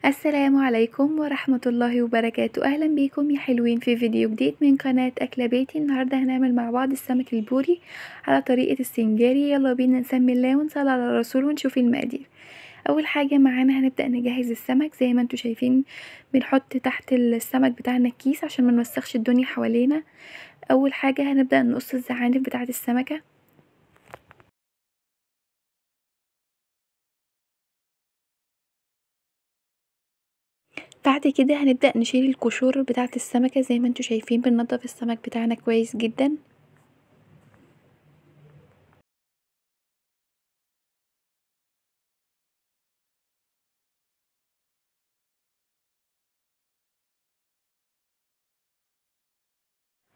السلام عليكم ورحمة الله وبركاته. اهلا بيكم يا حلوين في فيديو جديد من قناة اكلة بيتي. النهاردة هنعمل مع بعض السمك البوري على طريقة السنجاري. يلا بينا نسمي الله ونصلي على الرسول ونشوف المقادير. اول حاجة معانا هنبدأ نجهز السمك زي ما انتوا شايفين. بنحط تحت السمك بتاعنا الكيس عشان ما نوسخش الدنيا حوالينا. اول حاجة هنبدأ نقص الزعانف بتاعة السمكة. بعد كده هنبدأ نشيل القشور بتاعة السمكة زي ما انتوا شايفين. بننضف السمك بتاعنا كويس جدا.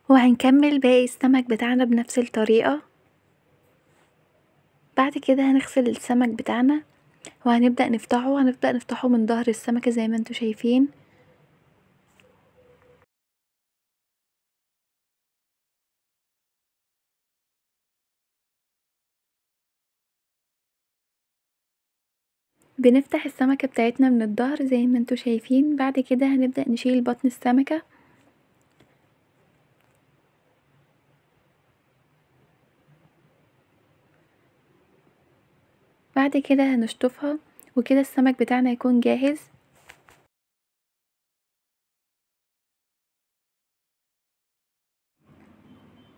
وهنكمل باقي السمك بتاعنا بنفس الطريقة. بعد كده هنغسل السمك بتاعنا وهنبدأ نفتحه من ظهر السمكة زي ما انتوا شايفين. بنفتح السمكة بتاعتنا من الظهر زي ما انتوا شايفين. بعد كده هنبدأ نشيل بطن السمكة. بعد كده هنشطفها وكده السمك بتاعنا يكون جاهز.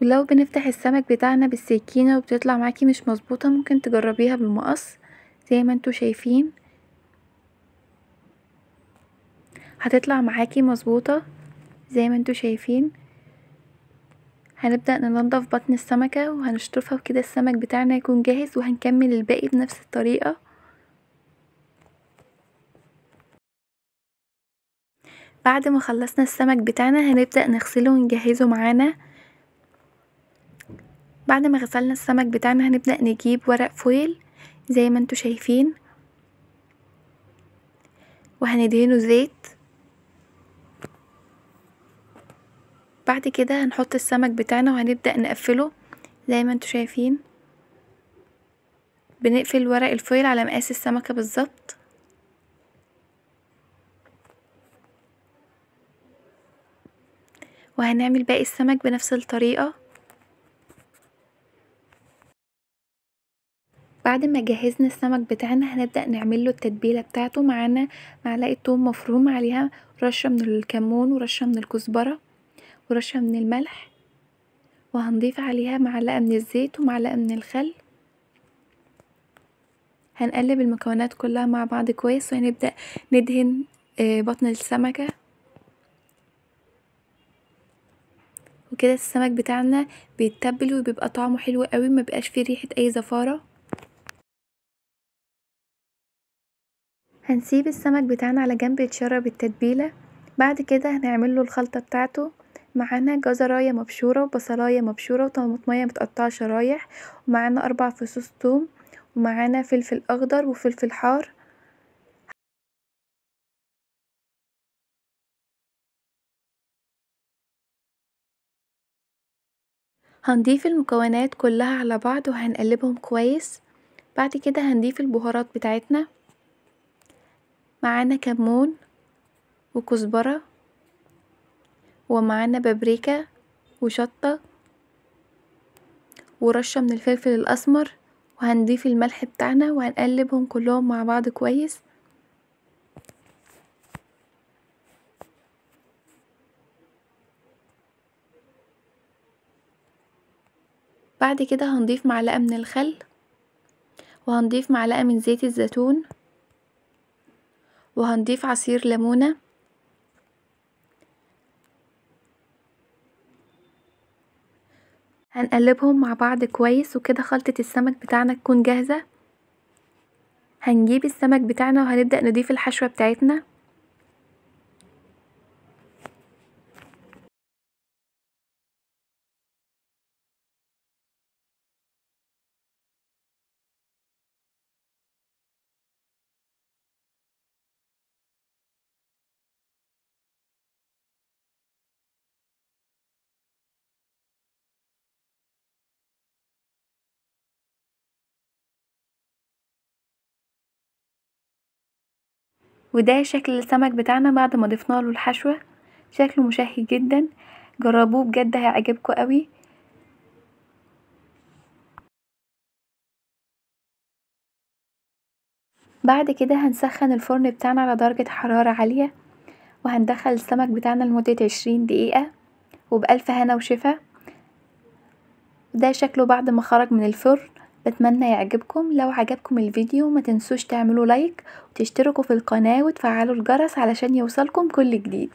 ولو بنفتح السمك بتاعنا بالسكينة وبتطلع معاكي مش مظبوطة ممكن تجربيها بالمقص زي ما انتوا شايفين. هتطلع معاكي مظبوطة زي ما انتوا شايفين. هنبدأ ننضف بطن السمكة وهنشطفها وكده السمك بتاعنا يكون جاهز. وهنكمل الباقي بنفس الطريقة. بعد ما خلصنا السمك بتاعنا هنبدأ نغسله ونجهزه معانا. بعد ما غسلنا السمك بتاعنا هنبدأ نجيب ورق فويل زي ما انتوا شايفين وهندهنه زيت. بعد كده هنحط السمك بتاعنا وهنبدأ نقفله زي ما انتوا شايفين. بنقفل ورق الفويل على مقاس السمكة بالظبط. وهنعمل باقي السمك بنفس الطريقة. بعد ما جهزنا السمك بتاعنا هنبدأ نعمله التتبيلة بتاعته. معانا معلقة توم مفروم، عليها رشة من الكمون ورشة من الكزبرة ورشة من الملح. وهنضيف عليها معلقة من الزيت ومعلقة من الخل. هنقلب المكونات كلها مع بعض كويس وهنبدأ ندهن بطن السمكة. وكده السمك بتاعنا بيتبل وبيبقى طعمه حلو قوي، ما بقاش فيه ريحة اي زفارة. هنسيب السمك بتاعنا على جنب يتشرب التتبيلة. بعد كده هنعمله الخلطة بتاعته. معانا جزراية مبشورة وبصلاية مبشورة وطماطمية متقطعة شرايح، ومعانا 4 فصوص توم، ومعانا فلفل اخضر وفلفل حار. هنضيف المكونات كلها على بعض وهنقلبهم كويس. بعد كده هنضيف البهارات بتاعتنا. معانا كمون وكزبرة ومعانا بابريكا وشطة ورشة من الفلفل الأسمر. وهنضيف الملح بتاعنا وهنقلبهم كلهم مع بعض كويس. بعد كده هنضيف معلقة من الخل وهنضيف معلقة من زيت الزيتون وهنضيف عصير ليمونة. هنقلبهم مع بعض كويس وكده خلطة السمك بتاعنا تكون جاهزة. هنجيب السمك بتاعنا وهنبدأ نضيف الحشوة بتاعتنا. وده شكل السمك بتاعنا بعد ما ضفنا له الحشوة. شكله مشهي جدا، جربوه بجد هيعجبكم قوي. بعد كده هنسخن الفرن بتاعنا على درجة حرارة عالية، وهندخل السمك بتاعنا لمدة 20 دقيقة وبألف هنا وشفا. ده شكله بعد ما خرج من الفرن. بتمنى يعجبكم. لو عجبكم الفيديو ما تنسوش تعملوا لايك وتشتركوا في القناة وتفعلوا الجرس علشان يوصلكم كل جديد.